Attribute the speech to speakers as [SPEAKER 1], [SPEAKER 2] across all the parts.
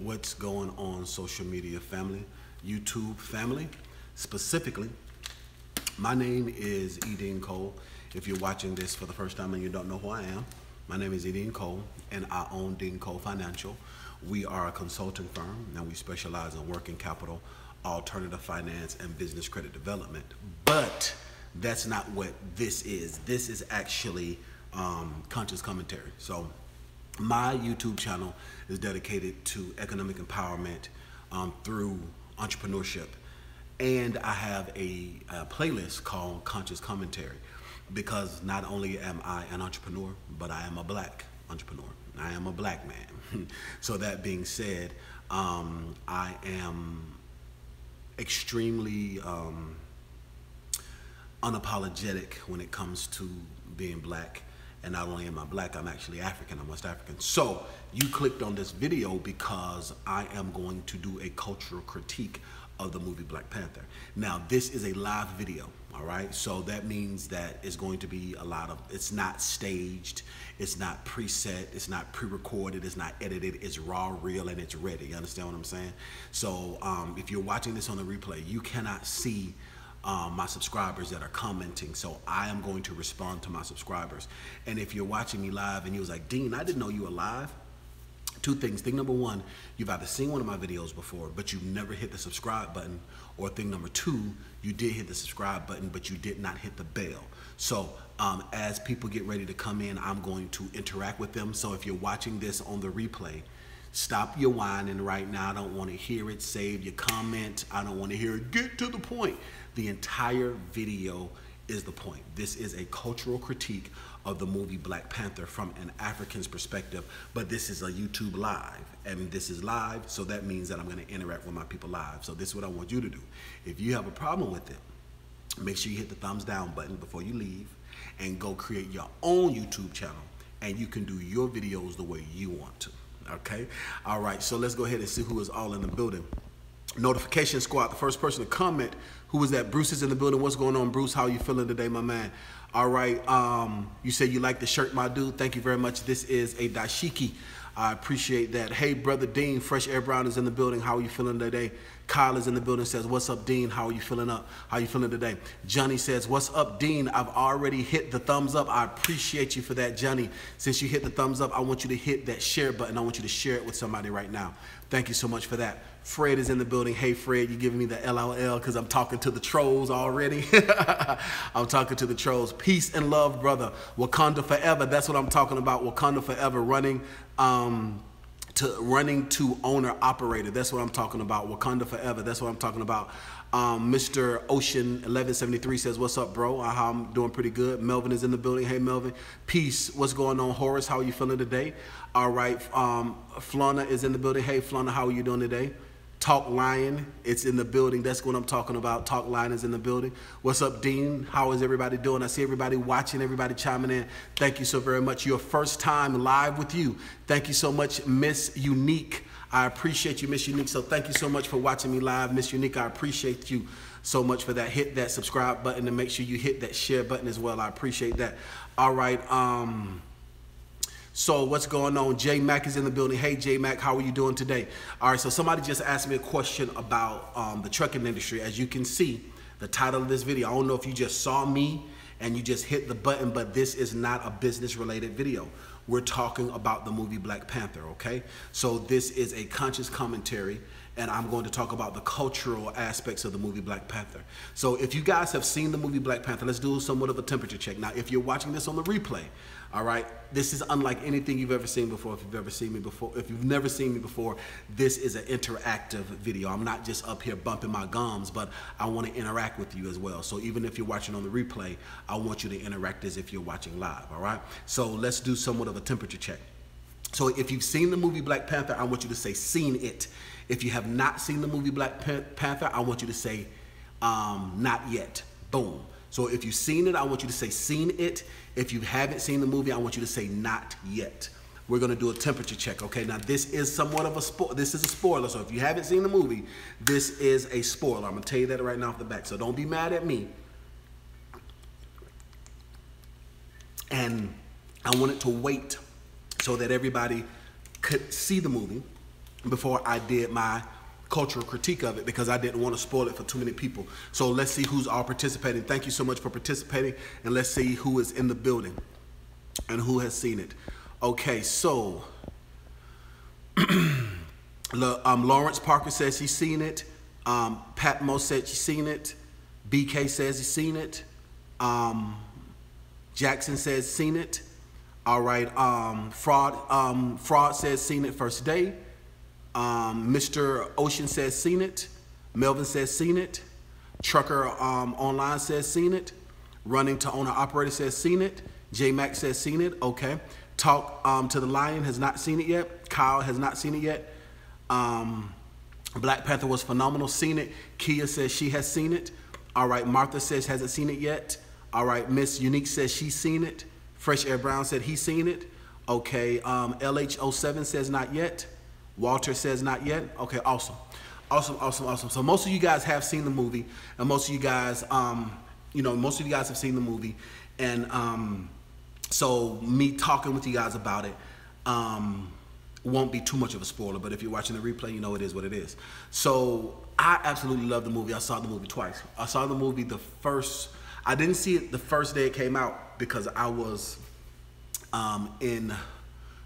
[SPEAKER 1] What's going on, social media family, YouTube family? Specifically, my name is E.DeanCole. If you're watching this for the first time and you don't know who I am, my name is E.DeanCole, and I own DeanCole Financial. We are a consulting firm, and we specialize in working capital, alternative finance, and business credit development. But that's not what this is. This is actually conscious commentary. So my YouTube channel is dedicated to economic empowerment through entrepreneurship. And I have a playlist called Conscious Commentary, because not only am I an entrepreneur, but I am a black entrepreneur. I am a black man. So that being said, I am extremely unapologetic when it comes to being black. And not only am I black, I'm actually African, I'm West African. So you clicked on this video because I am going to do a cultural critique of the movie Black Panther. Now, this is a live video, all right? So that means that it's going to be a lot of, it's not staged, it's not preset, it's not pre-recorded, it's not edited, it's raw, real, and it's ready. You understand what I'm saying? So if you're watching this on the replay, you cannot see my subscribers that are commenting, so I am going to respond to my subscribers. And if you're watching me live and you was like, Dean, I didn't know you were live, two things. Thing number one, you've either seen one of my videos before, but you've never hit the subscribe button, or thing number two, you did hit the subscribe button, but you did not hit the bell. So as people get ready to come in, I'm going to interact with them. So if you're watching this on the replay, stop your whining right now. I don't want to hear it. Save your comment. I don't want to hear it. Get to the point. The entire video is the point. This is a cultural critique of the movie Black Panther from an African's perspective, but this is a YouTube live, and this is live, so that means that I'm going to interact with my people live. So this is what I want you to do. If you have a problem with it, make sure you hit the thumbs down button before you leave and go create your own YouTube channel, and you can do your videos the way you want to. Okay? All right, so let's go ahead and see who is all in the building. Notification squad, the first person to comment, who was that? Bruce is in the building. What's going on, Bruce? How are you feeling today, my man? All right, you said you like the shirt, my dude. Thank you very much. This is a dashiki. I appreciate that. Hey, brother Dean, Fresh Air Brown is in the building. How are you feeling today? Kyle is in the building, says, what's up, Dean? How are you feeling up? How are you feeling today? Johnny says, what's up, Dean? I've already hit the thumbs up. I appreciate you for that, Johnny. Since you hit the thumbs up, I want you to hit that share button. I want you to share it with somebody right now. Thank you so much for that. Fred is in the building. Hey, Fred, you're giving me the LOL because I'm talking to the trolls already. I'm talking to the trolls. Peace and love, brother. Wakanda forever. That's what I'm talking about. Wakanda forever. Running to owner operator. That's what I'm talking about. Wakanda forever. That's what I'm talking about. Mr. Ocean 1173 says, what's up, bro? I'm doing pretty good. Melvin is in the building. Hey, Melvin. Peace. What's going on, Horace? How are you feeling today? All right. Flana is in the building. Hey, Flana, how are you doing today? Talk Lion, it's in the building. That's what I'm talking about. Talk Lion is in the building. What's up, Dean? How is everybody doing? I see everybody watching, everybody chiming in. Thank you so very much. Your first time live with you. Thank you so much, Miss Unique. I appreciate you, Miss Unique. So thank you so much for watching me live, Miss Unique. I appreciate you so much for that. Hit that subscribe button and make sure you hit that share button as well. I appreciate that. All right. So what's going on? J Mac is in the building. Hey, J Mac, how are you doing today? All right, so somebody just asked me a question about the trucking industry. As you can see, the title of this video, I don't know if you just saw me and you just hit the button, but this is not a business-related video. We're talking about the movie Black Panther, okay? So this is a conscious commentary, and I'm going to talk about the cultural aspects of the movie Black Panther. So if you guys have seen the movie Black Panther, let's do somewhat of a temperature check. Now, if you're watching this on the replay, all right, this is unlike anything you've ever seen before. If you've ever seen me before, if you've never seen me before, this is an interactive video. I'm not just up here bumping my gums, but I want to interact with you as well. So even if you're watching on the replay, I want you to interact as if you're watching live, all right? So let's do somewhat of a temperature check. So if you've seen the movie Black Panther, I want you to say seen it. If you have not seen the movie Black Panther, I want you to say not yet. Boom. So if you've seen it, I want you to say seen it. If you haven't seen the movie, I want you to say not yet. We're going to do a temperature check, okay? Now, this is somewhat of a spoiler. This is a spoiler. So if you haven't seen the movie, this is a spoiler. I'm going to tell you that right now off the back. So don't be mad at me. And I wanted to wait so that everybody could see the movie before I did my cultural critique of it, because I didn't want to spoil it for too many people. So let's see who's all participating. Thank you so much for participating, and let's see who is in the building and who has seen it. Okay, so Lawrence Parker says he's seen it. Patmo said she's seen it. BK says he's seen it. Jackson says seen it. All right. Fraud says seen it first day. Mr. Ocean says seen it. Melvin says seen it. Trucker Online says seen it. Running to Owner Operator says seen it. J Mac says seen it. Okay. Talk to the Lion has not seen it yet. Kyle has not seen it yet. Black Panther was phenomenal. Seen it. Kia says she has seen it. All right. Martha says hasn't seen it yet. All right. Miss Unique says she's seen it. Fresh Air Brown said he's seen it. Okay. LH07 says not yet. Walter says not yet. Okay. Awesome. Awesome. Awesome. Awesome. So most of you guys have seen the movie, and most of you guys, most of you guys have seen the movie, and so me talking with you guys about it won't be too much of a spoiler, but if you're watching the replay, you know it is what it is. So I absolutely love the movie. I saw the movie twice. I saw the movie I didn't see it the first day it came out because I was in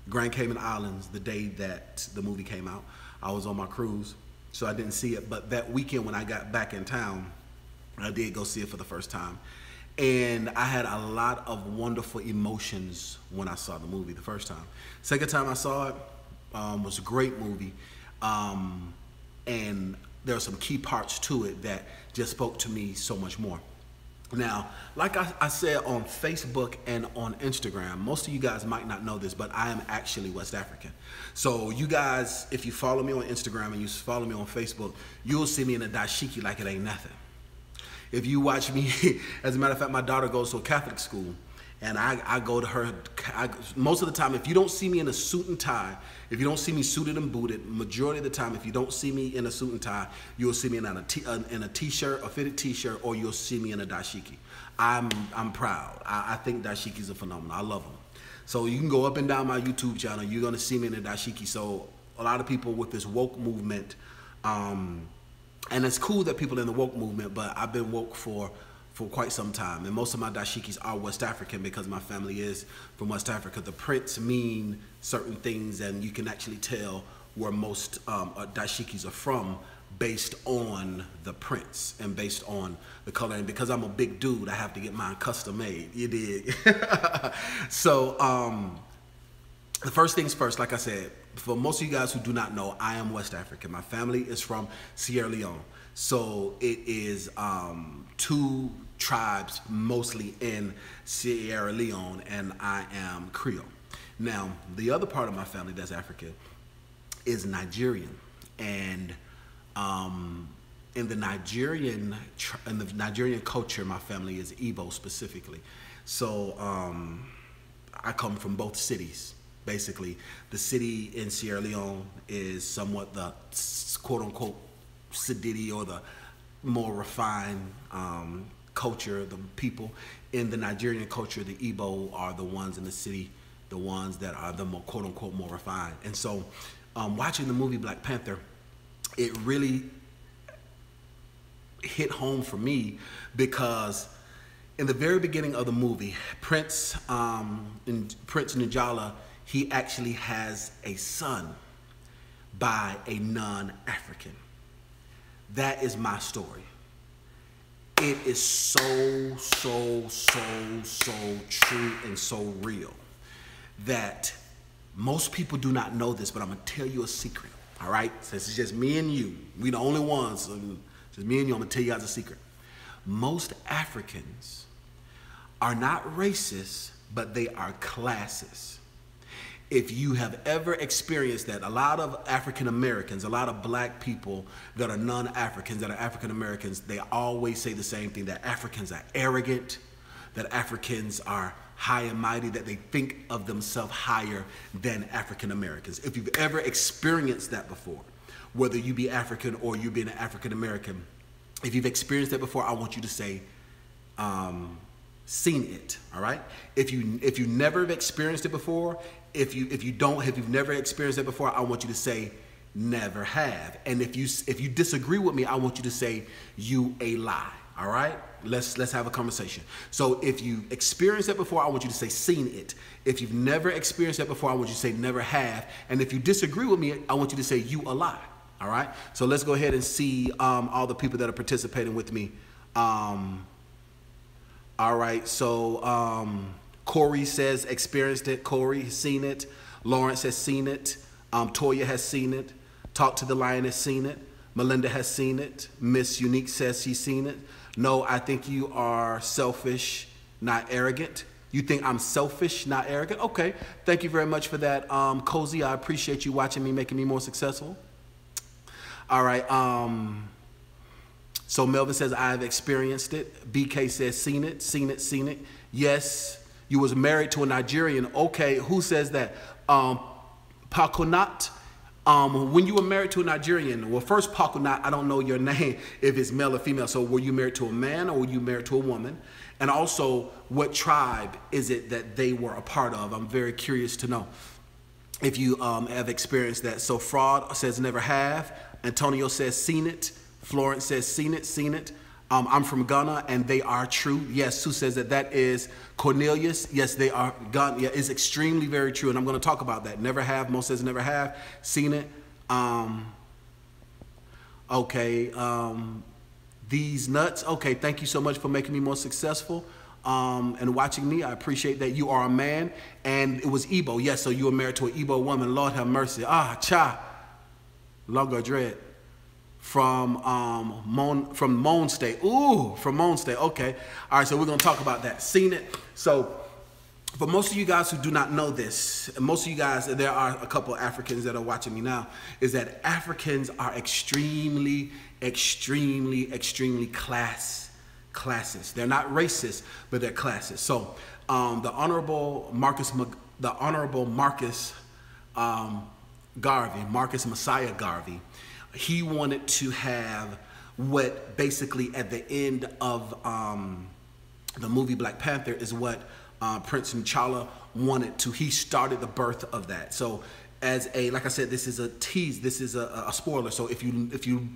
[SPEAKER 1] Grand Cayman Islands the day that the movie came out. I was on my cruise, so I didn't see it. But that weekend when I got back in town, I did go see it for the first time. And I had a lot of wonderful emotions when I saw the movie the first time. Second time I saw it was a great movie. And there are some key parts to it that just spoke to me so much more. Now, like I said on Facebook and on Instagram, most of you guys might not know this, but I am actually West African. So you guys, if you follow me on Instagram and you follow me on Facebook, you'll see me in a dashiki like it ain't nothing. If you watch me, as a matter of fact, my daughter goes to a Catholic school, and I go to her, most of the time, if you don't see me in a suit and tie, if you don't see me suited and booted, majority of the time, if you don't see me in a suit and tie, you'll see me in a t-shirt, a fitted t-shirt, or you'll see me in a dashiki. I'm proud. I think dashikis are phenomenal. I love them. So you can go up and down my YouTube channel, you're gonna see me in a dashiki. So a lot of people with this woke movement, and it's cool that people in the woke movement, but I've been woke for quite some time. And most of my dashikis are West African because my family is from West Africa. The prints mean certain things, and you can actually tell where most dashikis are from based on the prints and based on the color. And because I'm a big dude, I have to get mine custom made. You dig? So the first things first, like I said, for most of you guys who do not know, I am West African. My family is from Sierra Leone. So it is two tribes mostly in Sierra Leone, and I am Creole. Now, the other part of my family that's African is Nigerian. And in the Nigerian culture, my family is Igbo specifically. So I come from both cities. Basically, the city in Sierra Leone is somewhat the quote-unquote sedity, or the more refined culture, the people. In the Nigerian culture, the Igbo are the ones in the city, the ones that are the more quote-unquote more refined. And so watching the movie Black Panther, it really hit home for me because in the very beginning of the movie, Prince N'Jala, he actually has a son by a non-African. That is my story. It is so true and so real that most people do not know this, but I'm gonna tell you a secret, all right? Since it's just me and you, we the only ones, so just me and you, I'm gonna tell you guys a secret. Most Africans are not racist, but they are classist. If you have ever experienced that, a lot of African Americans, a lot of black people that are non-Africans, that are African Americans, they always say the same thing, that Africans are arrogant, that Africans are high and mighty, that they think of themselves higher than African Americans. If you've ever experienced that before, whether you be African or you be an African American, if you've experienced that before, I want you to say, seen it, all right? If you never have experienced it before, if you've never experienced it before, I want you to say, never have. And if you disagree with me, I want you to say you a lie. All right? Let's have a conversation. So if you experienced that before, I want you to say seen it. If you've never experienced that before, I want you to say never have. And if you disagree with me, I want you to say you a lie. All right? So let's go ahead and see all the people that are participating with me. All right, so Corey says experienced it. Corey has seen it. Lawrence has seen it. Toya has seen it. Talk to the Lion has seen it. Melinda has seen it. Miss Unique says she's seen it. No, I think you are selfish, not arrogant. You think I'm selfish, not arrogant? Okay, thank you very much for that, Cozy. I appreciate you watching me, making me more successful. All right, so Melvin says, I've experienced it. BK says, seen it, seen it, seen it. Yes, you was married to a Nigerian. Okay, who says that? Pakunat. When you were married to a Nigerian, well, first, Pakunat, I don't know your name, if it's male or female. So were you married to a man or were you married to a woman? And also, what tribe is it that they were a part of? I'm very curious to know if you have experienced that. So Fraud says never have. Antonio says seen it. Florence says seen it, seen it. I'm from Ghana and they are true. Yes, Sue says that is Cornelius. Yes, they are Ghana. Yeah, it's extremely very true. And I'm going to talk about that. Never have. Mo says never have. Seen it. Okay. These nuts. Okay, thank you so much for making me more successful and watching me. I appreciate that. You are a man. And it was Igbo. Yes, so you were married to an Igbo woman. Lord have mercy. Ah, cha. Longer dread. From Moan State. Ooh, from Moan State. Okay. All right, so we're going to talk about that. Seen it. So for most of you guys who do not know this, and most of you guys, there are a couple of Africans that are watching me now, is that Africans are extremely classist. They're not racist, but they're classist. So the Honorable Marcus Garvey, Marcus Messiah Garvey, he wanted to have what basically at the end of the movie Black Panther is what Prince T'Challa wanted to. He started the birth of that. So as a, like I said, this is a tease. This is a spoiler. So if you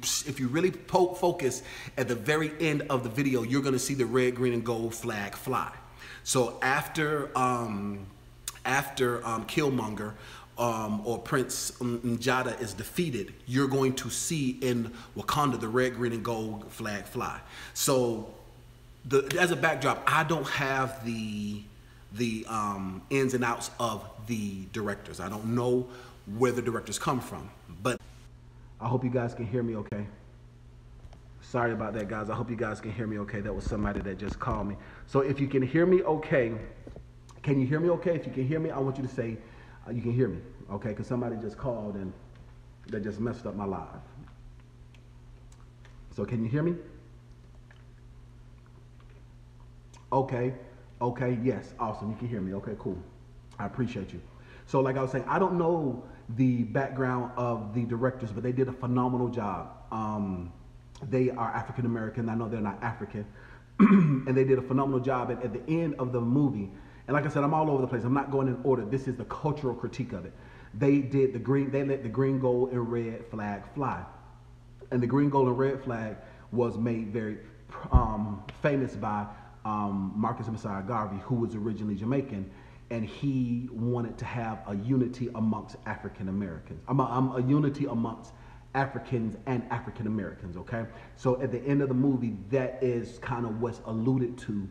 [SPEAKER 1] really focus at the very end of the video, you're going to see the red, green, and gold flag fly. So after Killmonger or Prince N'Jada is defeated, you're going to see in Wakanda the red, green, and gold flag fly. So as a backdrop, I don't have the ins and outs of the directors. I don't know where the directors come from, but I hope you guys can hear me okay. Sorry about that, guys. I hope you guys can hear me okay. That was somebody that just called me. So if you can hear me okay, can you hear me okay? If you can hear me, I want you to say you can hear me, okay? Because somebody just called and they just messed up my live. So can you hear me? Okay, okay, yes, awesome. You can hear me. Okay, cool. I appreciate you. So like I was saying, I don't know the background of the directors, but they did a phenomenal job. They are African American. I know they're not African. And they did a phenomenal job. And at the end of the movie, and like I said, I'm all over the place. I'm not going in order. This is the cultural critique of it. They did the green, they let the green, gold, and red flag fly. And the green, gold, and red flag was made very famous by Marcus Messiah Garvey, who was originally Jamaican. And he wanted to have a unity amongst African Americans, a unity amongst Africans and African Americans, okay? So at the end of the movie, that is kind of what's alluded to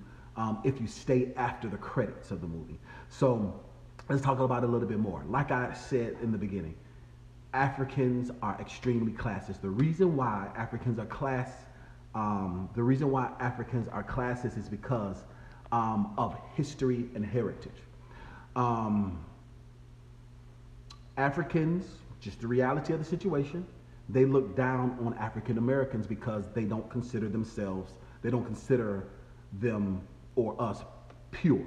[SPEAKER 1] if you stay after the credits of the movie. So let's talk about it a little bit more. Like I said in the beginning, Africans are extremely classist. The reason why Africans are classist is because of history and heritage. Africans, just the reality of the situation, they look down on African Americans because they don't consider themselves, they don't consider them or us pure.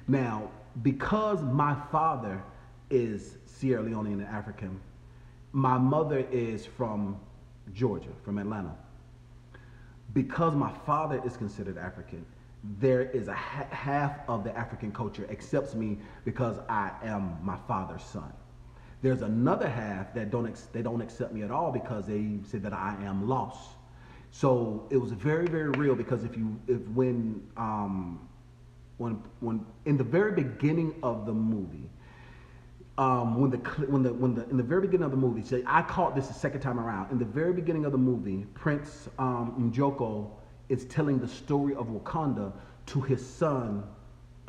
[SPEAKER 1] Now, because my father is Sierra Leonean and African, my mother is from Georgia, from Atlanta. Because my father is considered African, there is a half of the African culture accepts me because I am my father's son. There's another half that they don't accept me at all because they say that I am lost. So it was very, very real, because when in the very beginning of the movie, in the very beginning of the movie, say I caught this the second time around. In the very beginning of the movie, Prince E.DeanCole is telling the story of Wakanda to his son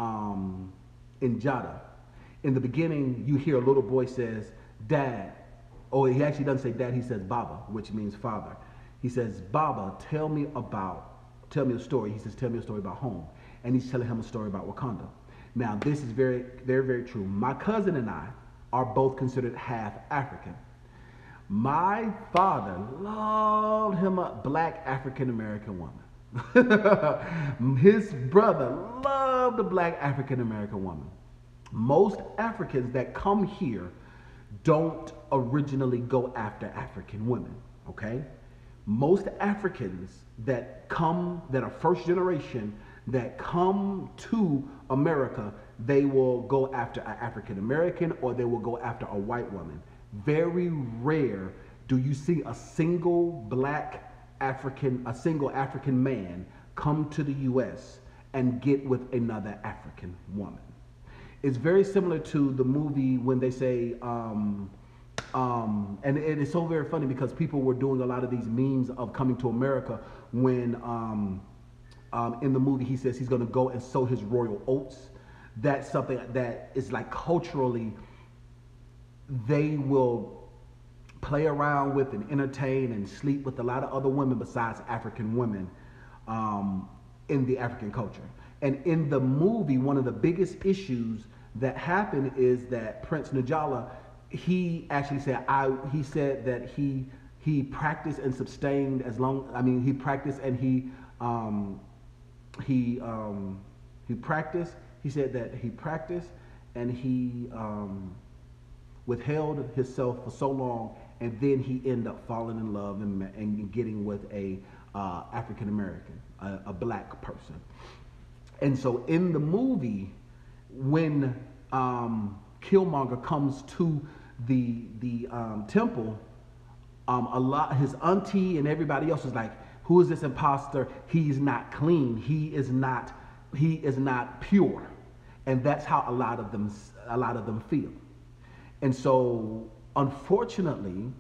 [SPEAKER 1] Njada. In the beginning, you hear a little boy says, "Dad," or he actually doesn't say dad, he says Baba, which means father. He says, "Baba, tell me a story." He says, "Tell me a story about home." And he's telling him a story about Wakanda. Now, this is very, very, very true. My cousin and I are both considered half African. My father loved him a black African-American woman. His brother loved a black African-American woman. Most Africans that come here don't originally go after African women, okay? Most Africans that are first generation, that come to America, they will go after an African American, or they will go after a white woman. Very rare do you see a single African man come to the U.S. and get with another African woman. It's very similar to the movie when they say, and it's so very funny because people were doing a lot of these memes of coming to America when in the movie he says he's going to go and sow his royal oats. That's something that is like culturally, they will play around with and entertain and sleep with a lot of other women besides African women in the African culture. And in the movie, one of the biggest issues that happened is that Prince Njala, he actually said, he said that he practiced and sustained he practiced and he practiced. He said that he practiced and he withheld himself for so long, and then he ended up falling in love and getting with a African American, a black person. And so in the movie, when Killmonger comes to the temple, his auntie and everybody else is like, "Who is this imposter? He's not clean. He is not pure." And that's how a lot of them feel. And so, unfortunately,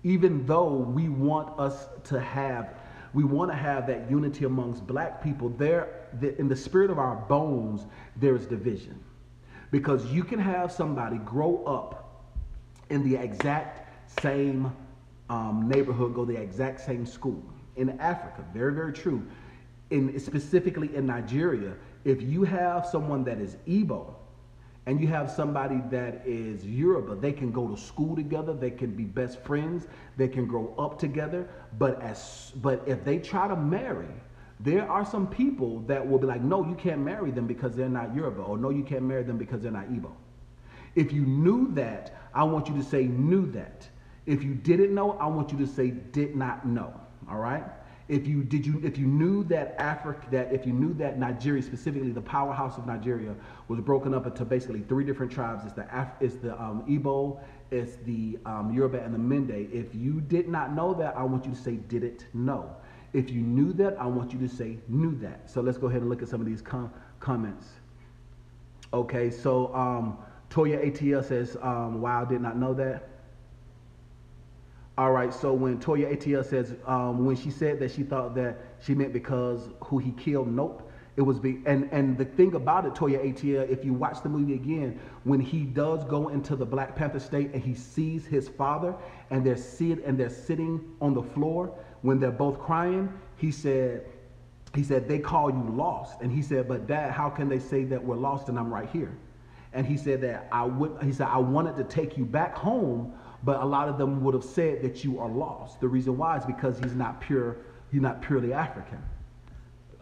[SPEAKER 1] even though we want to have that unity amongst black people, in the spirit of our bones, there is division. Because you can have somebody grow up in the exact same neighborhood, go to the exact same school. In Africa, very, very true. Specifically in Nigeria, if you have someone that is Igbo and you have somebody that is Yoruba, they can go to school together, they can be best friends, they can grow up together. But if they try to marry, there are some people that will be like, "No, you can't marry them because they're not Yoruba," or "No, you can't marry them because they're not Igbo." If you knew that, I want you to say "knew that." If you didn't know, I want you to say "did not know." All right? If you knew that Nigeria, specifically the powerhouse of Nigeria, was broken up into basically three different tribes. It's the Igbo, it's the Yoruba, and the Mende. If you did not know that, I want you to say "didn't know." If you knew that, I want you to say "knew that." So let's go ahead and look at some of these comments. Okay, so Toya ATL says, "Wow, did not know that." All right, so when Toya ATL says, when she said that she thought that she meant because who he killed, nope. It was and the thing about it, Toya ATL, if you watch the movie again, when he does go into the Black Panther state and he sees his father and they're sitting on the floor when they're both crying, he said, "They call you lost." And he said, "But Dad, how can they say that we're lost and I'm right here?" And he said that I wanted to take you back home, but a lot of them would have said that you are lost. The reason why is because he's not purely African,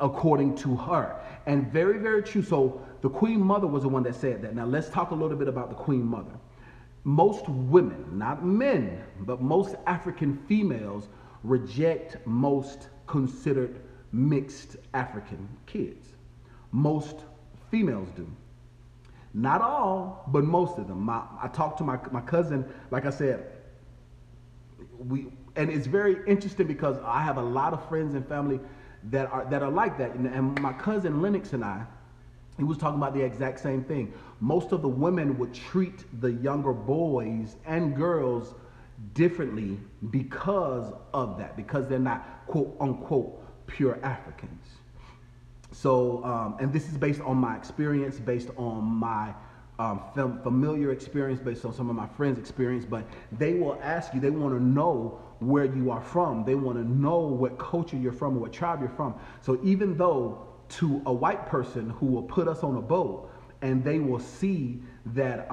[SPEAKER 1] according to her. And very, very true. So the Queen Mother was the one that said that. Now let's talk a little bit about the Queen Mother. Most women, not men, but most African females reject most considered mixed African kids. Most females do.
[SPEAKER 2] Not all, but most of them. I talked to my cousin, like I said, and it's very interesting because I have a lot of friends and family that are like that. And my cousin Lennox and he was talking about the exact same thing. Most of the women would treat the younger boys and girls differently because of that, because they're not quote unquote pure Africans. So, and this is based on my experience, based on my familiar experience, based on some of my friends' experience, but they will ask you, they want to know where you are from. They want to know what culture you're from or what tribe you're from. So even though to a white person who will put us on a boat and they will see that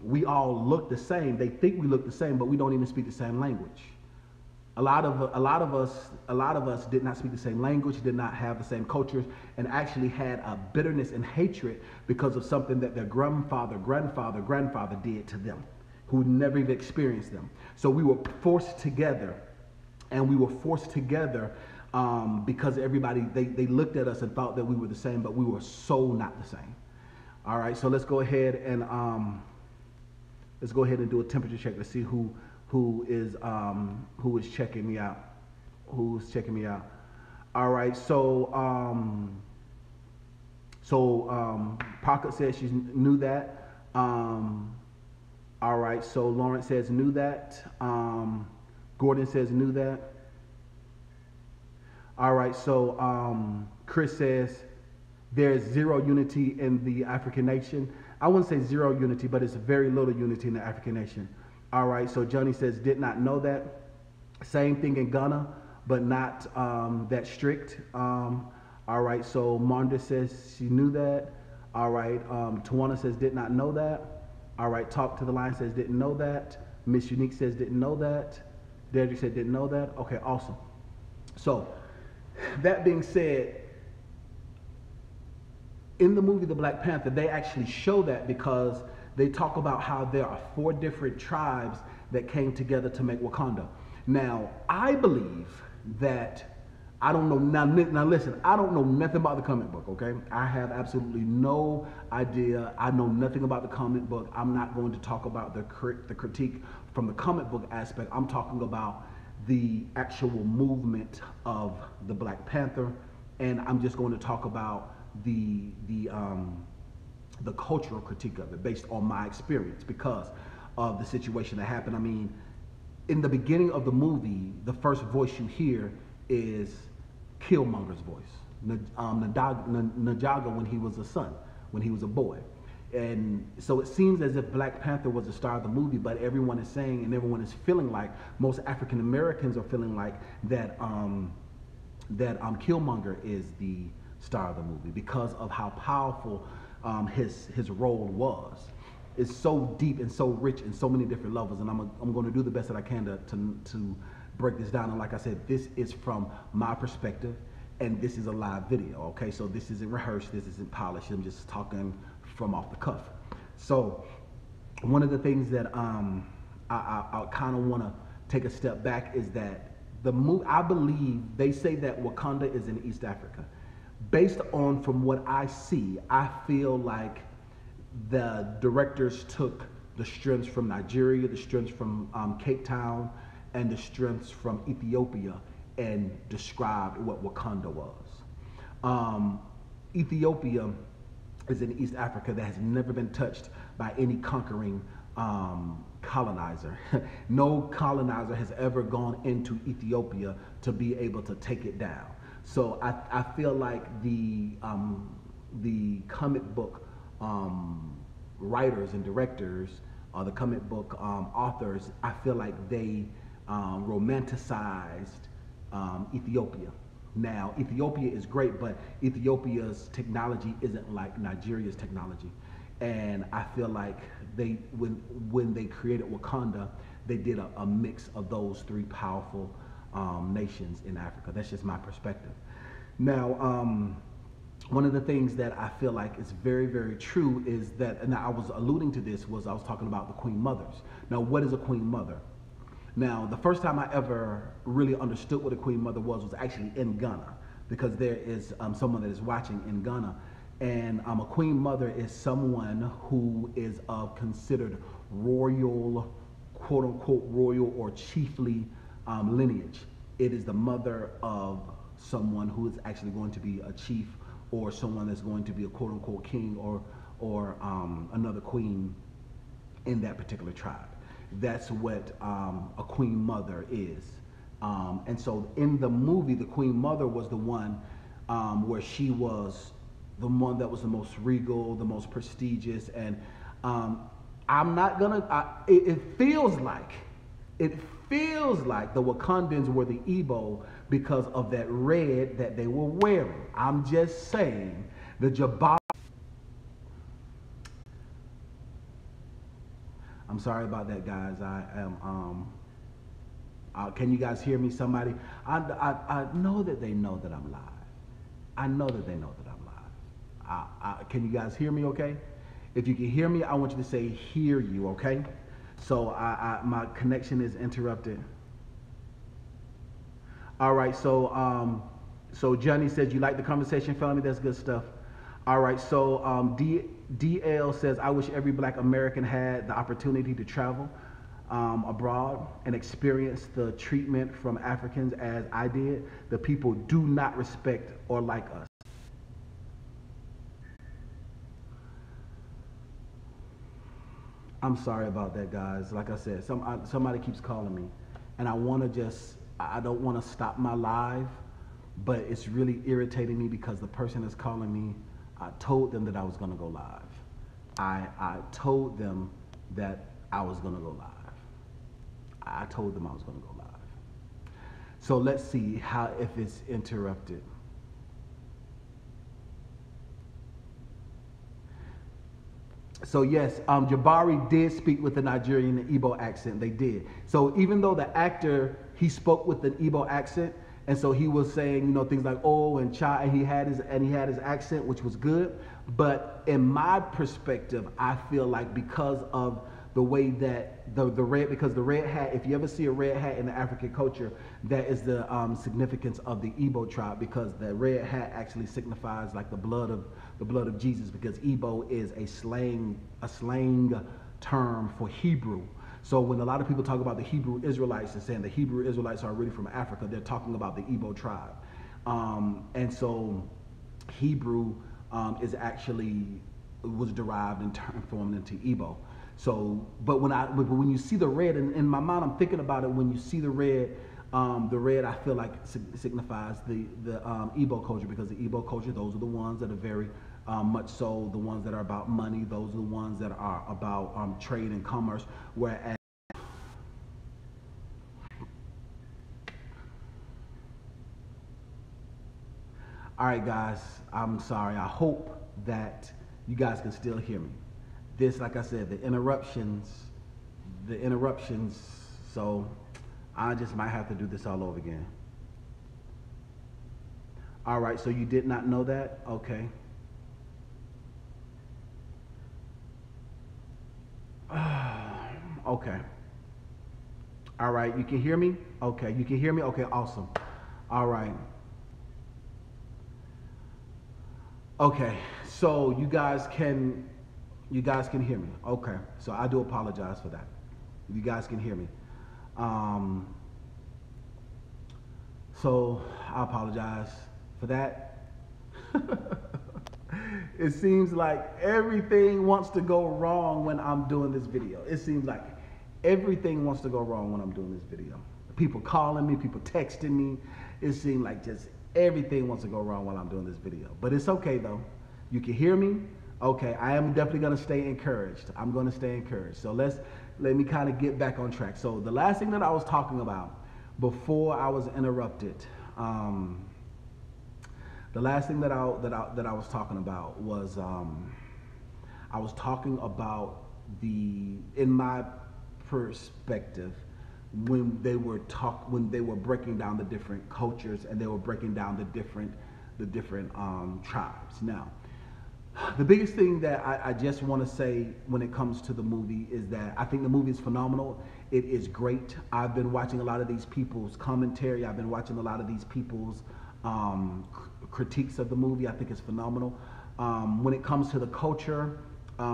[SPEAKER 2] we all look the same, they think we look the same, but we don't even speak the same language. A lot of us did not speak the same language, did not have the same cultures, and actually had a bitterness and hatred because of something that their grandfather did to them, who never even experienced them. So we were forced together, and we were forced together because everybody, they looked at us and thought that we were the same, but we were so not the same. All right, so let's go ahead and do a temperature check. Let's see who is checking me out. Who's checking me out? All right, so Pocket says she knew that. All right, so Lawrence says knew that. Gordon says knew that. All right, so Chris says there's zero unity in the African nation. I wouldn't say zero unity, but it's very little unity in the African nation. All right, so Johnny says, did not know that. Same thing in Ghana, but not that strict. All right, so Marnda says she knew that. All right, Tawana says, did not know that. All right, Talk to the Line says, didn't know that. Miss Unique says, didn't know that. Dedrick said, didn't know that. Okay, awesome. So, that being said, in the movie The Black Panther, they actually show that because they talk about how there are 4 different tribes that came together to make Wakanda. Now, I believe that, I don't know, now listen, I don't know nothing about the comic book, okay? I have absolutely no idea. I know nothing about the comic book. I'm not going to talk about the critique from the comic book aspect. I'm talking about the actual movement of the Black Panther, and I'm just going to talk about the cultural critique of it based on my experience because of the situation that happened. I mean, in the beginning of the movie, the first voice you hear is Killmonger's voice, N'Jaga when he was a son, when he was a boy. And so it seems as if Black Panther was the star of the movie, but everyone is saying and everyone is feeling like, most African Americans are feeling like that Killmonger is the star of the movie because of how powerful his role was. It's so deep and so rich in so many different levels, and I'm going to do the best that I can to break this down. And like I said, this is from my perspective, and this is a live video. Okay, so this isn't rehearsed, this isn't polished. I'm just talking from off the cuff. So one of the things that I kind of want to take a step back is that the movie, I believe they say that Wakanda is in East Africa. Based on from what I see, I feel like the directors took the strengths from Nigeria, the strengths from Cape Town, and the strengths from Ethiopia and described what Wakanda was. Ethiopia is in East Africa that has never been touched by any conquering colonizer. No colonizer has ever gone into Ethiopia to be able to take it down. So I feel like the comic book writers and directors, or the comic book authors, I feel like they romanticized Ethiopia. Now, Ethiopia is great, but Ethiopia's technology isn't like Nigeria's technology. And I feel like they, when they created Wakanda, they did a mix of those 3 powerful nations in Africa. That's just my perspective. Now, one of the things that I feel like is very, very true is that, and I was alluding to this, was I was talking about the Queen Mothers. Now, what is a Queen Mother? Now, the first time I ever really understood what a Queen Mother was actually in Ghana, because there is someone that is watching in Ghana, And a queen mother is someone who is of considered royal, quote unquote, royal or chiefly lineage. It is the mother of someone who is actually going to be a chief, or someone that's going to be a quote unquote king, or another queen in that particular tribe. That's what a queen mother is. And so in the movie, the queen mother was the one where she was the one that was the most regal, the most prestigious. And I'm not gonna, it feels like the Wakandans were the Igbo because of that red that they were wearing. I'm just saying, the Jabbar. I'm sorry about that, guys. I am, can you guys hear me? Somebody, I know that they know that I'm live. I know that they know that I'm live. Can you guys hear me okay? If you can hear me, I want you to say hear you, okay? So my connection is interrupted. All right, so Johnny says you like the conversation, family. That's good stuff. All right, so DL says, I wish every Black American had the opportunity to travel abroad and experience the treatment from Africans as I did. The people do not respect or like us. I'm sorry about that, guys. Like I said, somebody keeps calling me, and I don't want to stop my live, but it's really irritating me because the person that's calling me, I told them that I was going to go live. I told them that I was going to go live. I told them I was going to go live. So let's see if it's interrupted. So yes, Jabari did speak with the Nigerian and Igbo accent. They did. So even though the actor, he spoke with an Igbo accent, and so he was saying, things like "oh" and "cha," and he had his accent, which was good. But in my perspective, I feel like because of the way that the red hat, if you ever see a red hat in the African culture, that is the significance of the Igbo tribe, because the red hat actually signifies like the blood of Jesus, because Igbo is a slang term for Hebrew. So when a lot of people talk about the Hebrew Israelites and saying the Hebrew Israelites are really from Africa, they're talking about the Igbo tribe. And so Hebrew was derived and transformed into Igbo. So, but when you see the red, in my mind, I'm thinking about it. When you see the red I feel like signifies the Igbo culture, because the Igbo culture, those are the ones that are very much so the ones that are about money. Those are the ones that are about trade and commerce. Whereas, all right, guys, I'm sorry. I hope that you guys can still hear me. This, like I said, the interruptions. So I just might have to do this all over again. All right, so you did not know that? Okay. Okay. All right, you can hear me? Okay, you can hear me? Okay, awesome. All right. Okay, so you guys can hear me. Okay, so I do apologize for that. You guys can hear me. So I apologize for that. It seems like everything wants to go wrong when I'm doing this video. It seems like everything wants to go wrong when I'm doing this video. People calling me, people texting me. It seems like just everything wants to go wrong while I'm doing this video. But it's okay though. You can hear me. Okay, I am definitely gonna stay encouraged. I'm gonna stay encouraged. So let me kind of get back on track. So the last thing that I was talking about before I was interrupted, the last thing that I was talking about was I was talking about in my perspective, when they were breaking down the different cultures and they were breaking down the different tribes. Now, the biggest thing that I just want to say when it comes to the movie is that I think the movie is phenomenal. It is great. I've been watching a lot of these people's commentary. I've been watching a lot of these people's critiques of the movie. I think it's phenomenal. When it comes to the culture,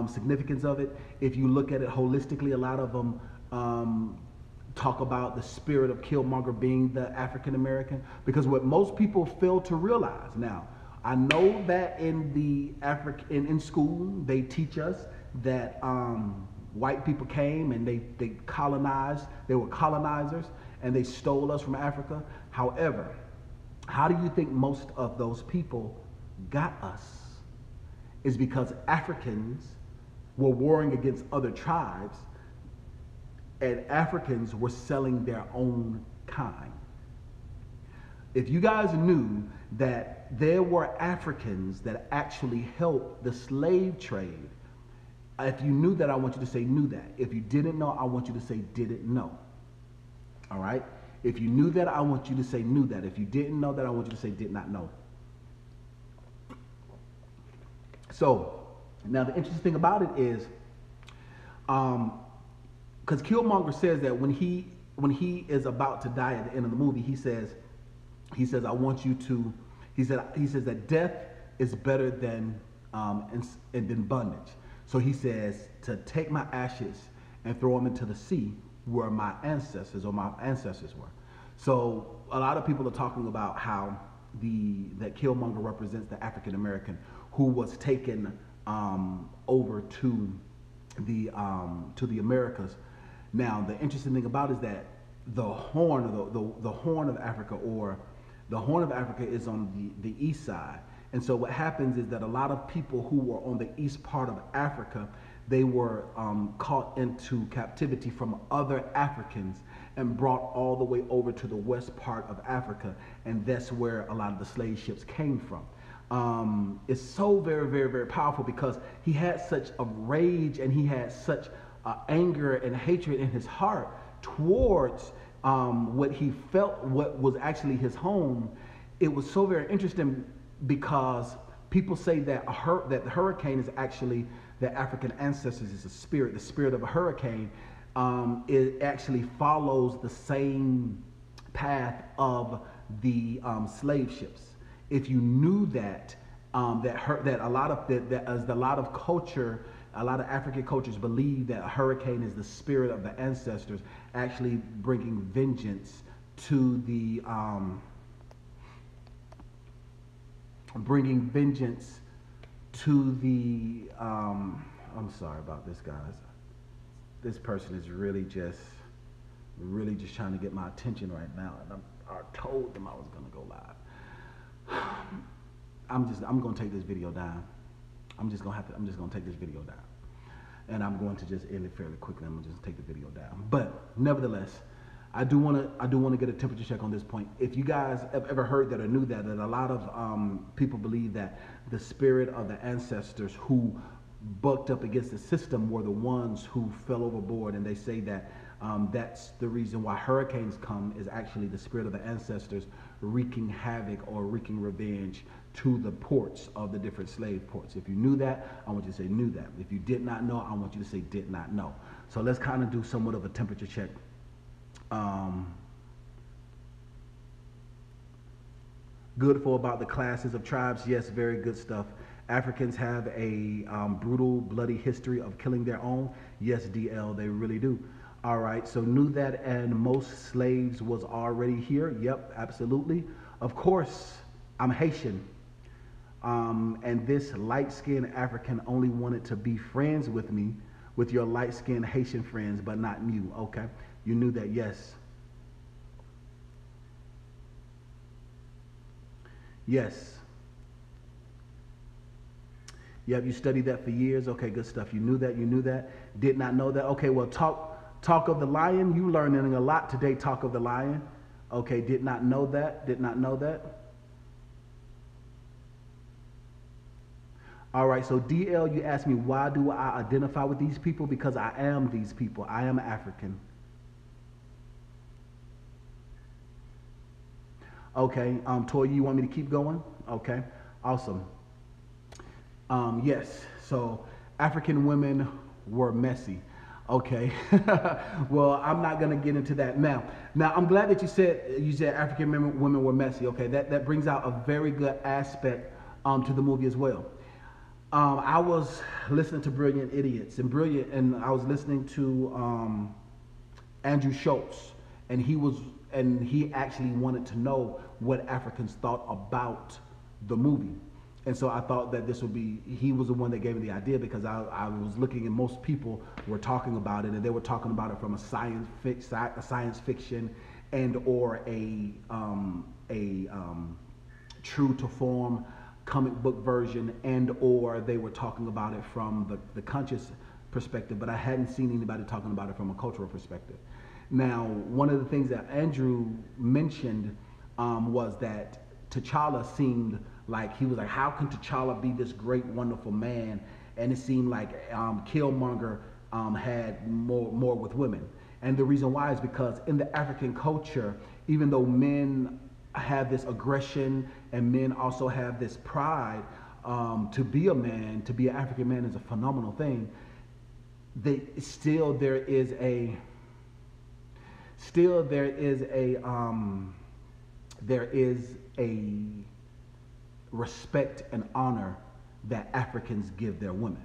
[SPEAKER 2] significance of it, if you look at it holistically, a lot of them talk about the spirit of Killmonger being the African American, because what most people fail to realize now, I know that in the in school they teach us that white people came and they colonized, they were colonizers and they stole us from Africa. However, how do you think most of those people got us? Is because Africans were warring against other tribes and Africans were selling their own kind. If you guys knew that there were Africans that actually helped the slave trade, if you knew that, I want you to say knew that. If you didn't know, I want you to say didn't know. All right? If you knew that, I want you to say knew that. If you didn't know that, I want you to say did not know. So, now the interesting thing about it is, because Killmonger says that when he is about to die at the end of the movie, he says, I want you to, he says that death is better than bondage. So he says to take my ashes and throw them into the sea where my ancestors were. So a lot of people are talking about how that Killmonger represents the African American who was taken over to the Americas. Now the interesting thing about it is that the horn of Africa, or the Horn of Africa, is on the east side. And so what happens is that a lot of people who were on the east part of Africa, they were caught into captivity from other Africans and brought all the way over to the west part of Africa. And that's where a lot of the slave ships came from. It's so very, very, very powerful because he had such a rage and he had such anger and hatred in his heart towards what he felt, what was actually his home. It was so very interesting because people say that that the hurricane is actually the African ancestors, is a spirit. The spirit of a hurricane, it actually follows the same path of the slave ships. If you knew that, that a lot of culture, a lot of African cultures believe that a hurricane is the spirit of the ancestors, actually bringing vengeance to the I'm sorry about this, guys. This person is really just trying to get my attention right now, and I told them I was gonna go live. I'm gonna take this video down. I'm just gonna take this video down, and I'm going to just end it fairly quickly. I'm gonna just take the video down. But nevertheless, I do want to get a temperature check on this point. If you guys have ever heard that or knew that a lot of people believe that the spirit of the ancestors who bucked up against the system were the ones who fell overboard, and they say that that's the reason why hurricanes come, is actually the spirit of the ancestors wreaking havoc or wreaking revenge to the ports of the different slave ports. If you knew that, I want you to say knew that. If you did not know, I want you to say did not know. So let's kind of do somewhat of a temperature check. Good for about the classes of tribes. Yes, very good stuff. Africans have a brutal, bloody history of killing their own. Yes, DL, they really do. All right, so knew that, and most slaves was already here. Yep, absolutely. Of course, I'm Haitian. And this light-skinned African only wanted to be friends with me, with your light-skinned Haitian friends, but not you. Okay, you knew that, yes. Yes. Yep, you studied that for years. Okay, good stuff. You knew that, you knew that. Did not know that. Okay, well, talk of the lion. You learning a lot today, talk of the lion. Okay, did not know that, did not know that. All right, so DL, you asked me, why do I identify with these people? Because I am these people. I am African. Okay, Toy, you want me to keep going? Okay, awesome. Yes, so African women were messy. Okay, well, I'm not gonna get into that now. Now, I'm glad that you said African women were messy. Okay, that brings out a very good aspect to the movie as well. I was listening to Brilliant Idiots and I was listening to Andrew Schultz, and he actually wanted to know what Africans thought about the movie. And so I thought that he was the one that gave me the idea, because I was looking and most people were talking about it, and they were talking about it from a science fiction and or a true to form comic book version, and or they were talking about it from the conscious perspective, but I hadn't seen anybody talking about it from a cultural perspective. Now, one of the things that Andrew mentioned was that T'Challa seemed like, he was like, how can T'Challa be this great, wonderful man? And it seemed like Killmonger had more with women. And the reason why is because in the African culture, even though men have this aggression and men also have this pride, to be a man, to be an African man is a phenomenal thing. There is a respect and honor that Africans give their women.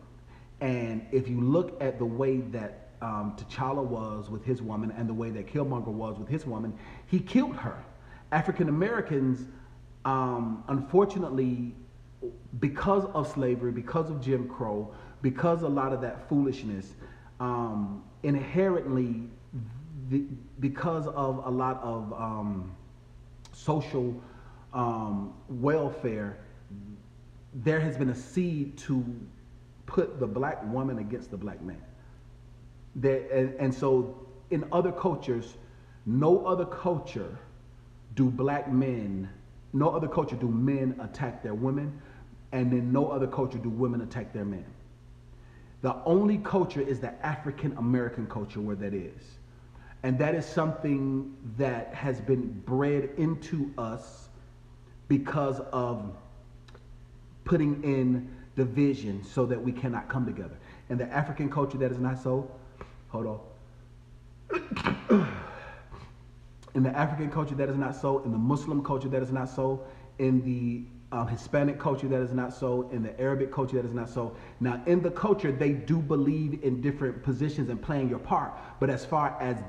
[SPEAKER 2] And if you look at the way that T'Challa was with his woman and the way that Killmonger was with his woman, he killed her. African Americans, unfortunately, because of slavery, because of Jim Crow, because a lot of that foolishness, inherently, because of a lot of social welfare, there has been a seed to put the black woman against the black man. And so in other cultures, no other culture do men attack their women, and in no other culture do women attack their men. The only culture is the African American culture where that is. And that is something that has been bred into us because of putting in division so that we cannot come together. In the African culture, that is not so. Hold on. In the African culture, that is not so. In the Muslim culture, that is not so. In the Hispanic culture, that is not so. In the Arabic culture, that is not so. Now, in the culture, they do believe in different positions and playing your part. But as far as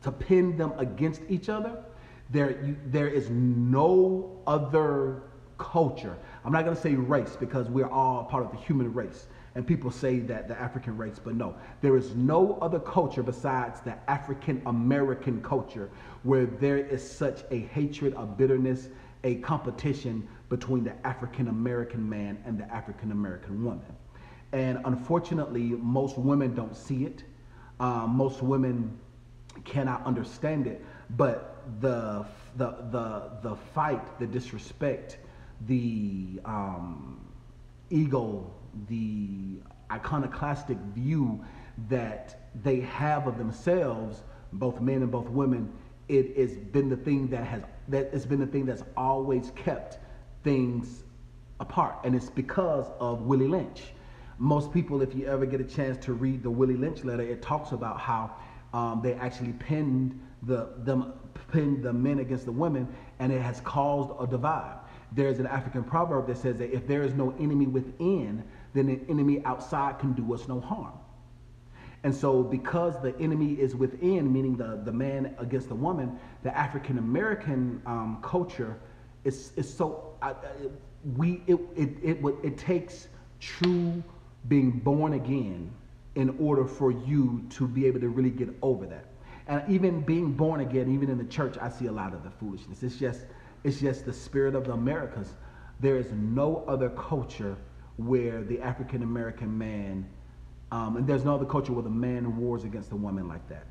[SPEAKER 2] to pin them against each other, there is no other culture. I'm not going to say race, because we're all part of the human race. And people say that the African race, but no. There is no other culture besides the African American culture where there is such a hatred, a bitterness, a competition between the African American man and the African American woman. And unfortunately, most women don't see it. Most women cannot understand it. But the fight, the disrespect, the ego, the iconoclastic view that they have of themselves, both men and both women, it has been the thing that's always kept things apart. And it's because of Willie Lynch. Most people, if you ever get a chance to read the Willie Lynch letter, it talks about how they actually pinned the men against the women, and it has caused a divide. There's an African proverb that says that if there is no enemy within, then an enemy outside can do us no harm. And so because the enemy is within, meaning the man against the woman, the African American culture is so, it takes true being born again in order for you to be able to really get over that. And even being born again, even in the church, I see a lot of the foolishness. It's just the spirit of the Americas. There is no other culture where the African American man, and there's no other culture where the man wars against the woman like that.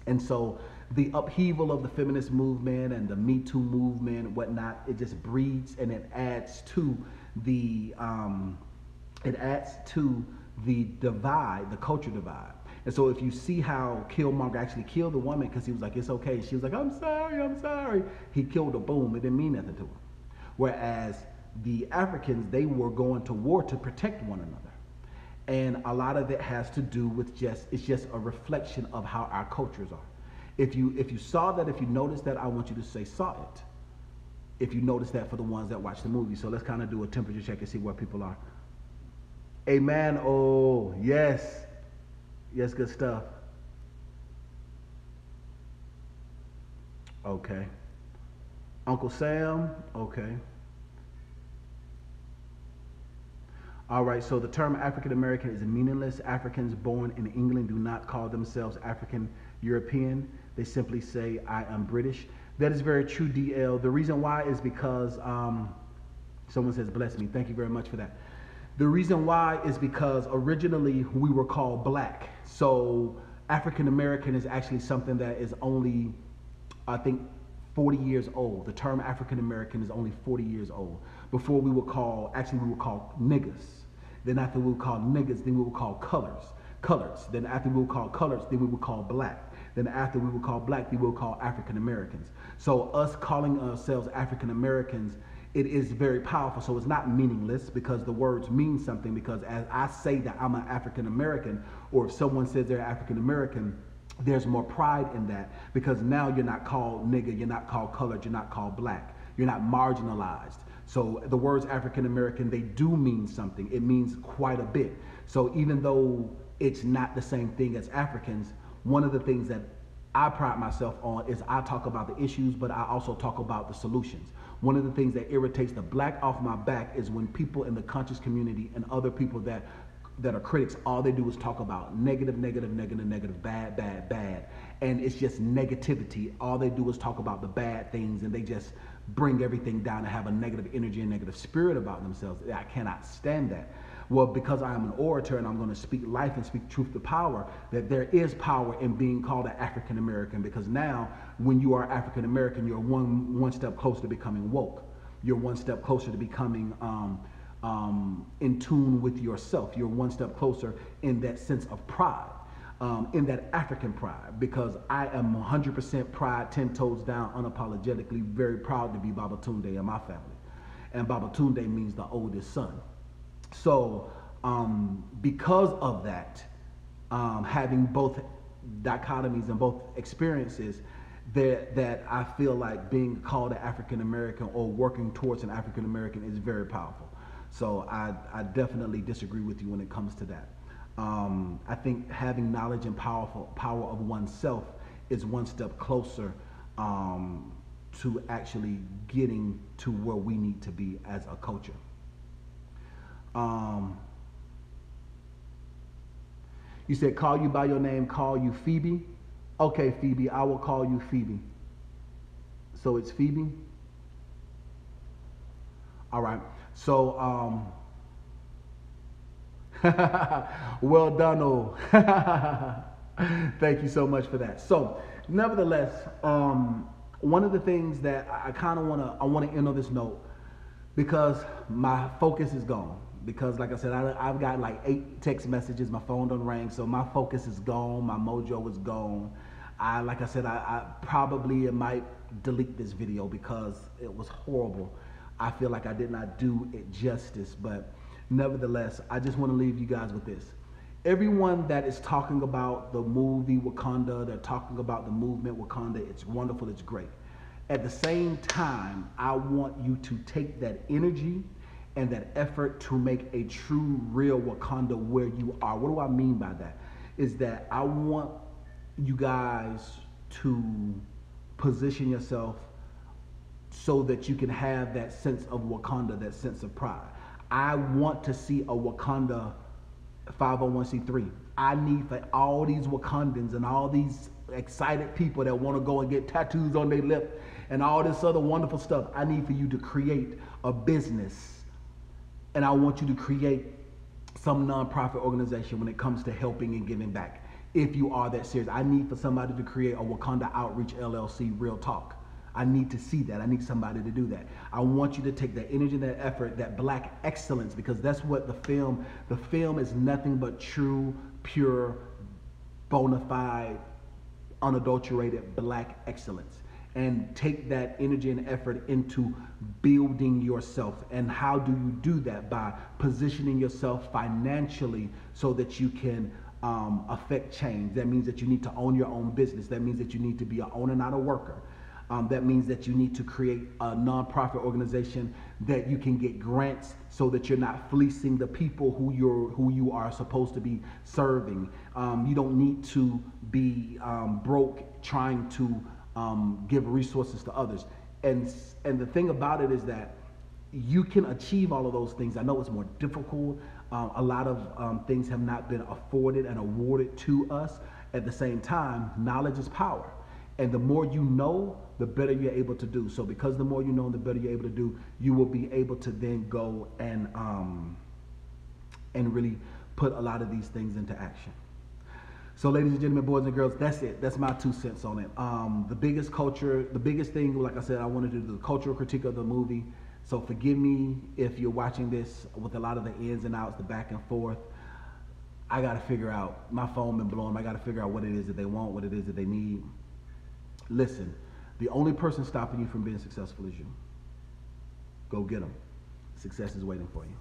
[SPEAKER 2] And so the upheaval of the feminist movement and the Me Too movement and whatnot, it just breeds and it adds to the divide, the culture divide. And so if you see how Killmonger actually killed the woman because he was like, it's okay. She was like, I'm sorry. He killed her, boom. It didn't mean nothing to her. Whereas the Africans, they were going to war to protect one another. And a lot of it has to do with it's just a reflection of how our cultures are. If you saw that, if you noticed that, I want you to say saw it. If you notice that for the ones that watch the movie. So let's kind of do a temperature check and see where people are. Amen. Oh, yes. Yes, good stuff. Okay. Uncle Sam. Okay. All right, so the term African American is meaningless. Africans born in England do not call themselves African European. They simply say, I am British. That is very true, DL. The reason why is because someone says, bless me. Thank you very much for that. The reason why is because originally we were called black. So African American is actually something that is only, I think, 40 years old. The term African American is only 40 years old. Before we were called, actually we were called niggas. Then after we were called niggas, then we were called colors. Then after we were called colors, then we were called black. Then after we were called black, then we were called African Americans. So us calling ourselves African Americans, it is very powerful. So it's not meaningless because the words mean something, because as I say that I'm an African American, or if someone says they're African American, there's more pride in that, because now you're not called nigger, you're not called colored, you're not called black, you're not marginalized. So the words African American, they do mean something. It means quite a bit. So even though it's not the same thing as Africans, one of the things that I pride myself on is I talk about the issues, but I also talk about the solutions. One of the things that irritates the black off my back is when people in the conscious community and other people that are critics, all they do is talk about negative, bad. And it's just negativity. All they do is talk about the bad things, and they just bring everything down and have a negative energy and negative spirit about themselves. I cannot stand that. Well, because I am an orator and I'm going to speak life and speak truth to power, that there is power in being called an African American, because now when you are African American, you're one step closer to becoming woke. You're one step closer to becoming in tune with yourself. You're one step closer in that sense of pride, in that African pride, because I am 100% pride, 10 toes down, unapologetically, very proud to be Babatunde in my family. And Babatunde means the oldest son. So because of that, having both dichotomies and both experiences, that I feel like being called an African American or working towards an African American is very powerful. So I definitely disagree with you when it comes to that. I think having knowledge and power of oneself is one step closer to actually getting to where we need to be as a culture. You said call you by your name, call you Phoebe. Okay, Phoebe, I will call you Phoebe. So it's Phoebe? All right. So, well done, oh. Thank you so much for that. So, nevertheless, one of the things that I kind of want to end on this note, because my focus is gone. Because like I said, I've got like 8 text messages, my phone don't ring, so my focus is gone, my mojo is gone. Like I said, I probably might delete this video because it was horrible. I feel like I did not do it justice, but nevertheless, I just want to leave you guys with this. Everyone that is talking about the movie Wakanda, they're talking about the movement Wakanda, it's wonderful, it's great. At the same time, I want you to take that energy and that effort to make a true, real Wakanda where you are. What do I mean by that? Is that I want you guys to position yourself so that you can have that sense of Wakanda, that sense of pride. I want to see a Wakanda 501c3. I need for all these Wakandans and all these excited people that want to go and get tattoos on their lip and all this other wonderful stuff. I need for you to create a business, and I want you to create some nonprofit organization when it comes to helping and giving back. If you are that serious, I need for somebody to create a Wakanda Outreach LLC, Real Talk. I need to see that. I need somebody to do that. I want you to take that energy, that effort, that black excellence, because that's what the film is nothing but true, pure, bona fide, unadulterated black excellence. And take that energy and effort into building yourself. And how do you do that? By positioning yourself financially so that you can affect change. That means that you need to own your own business. That means that you need to be an owner, not a worker. That means that you need to create a nonprofit organization that you can get grants so that you're not fleecing the people who you are supposed to be serving. You don't need to be broke trying to give resources to others. And the thing about it is that you can achieve all of those things. I know it's more difficult. A lot of things have not been afforded and awarded to us. At the same time, knowledge is power. And the more you know, the better you're able to do. So because the more you know, the better you're able to do, you will be able to then go and really put a lot of these things into action. So ladies and gentlemen, boys and girls, that's it. That's my 2 cents on it. The biggest thing, like I said, I wanted to do the cultural critique of the movie. So forgive me if you're watching this with a lot of the ins and outs, the back and forth. I got to figure out, my phone been blowing. I got to figure out what it is that they want, what it is that they need. Listen, the only person stopping you from being successful is you. Go get them. Success is waiting for you.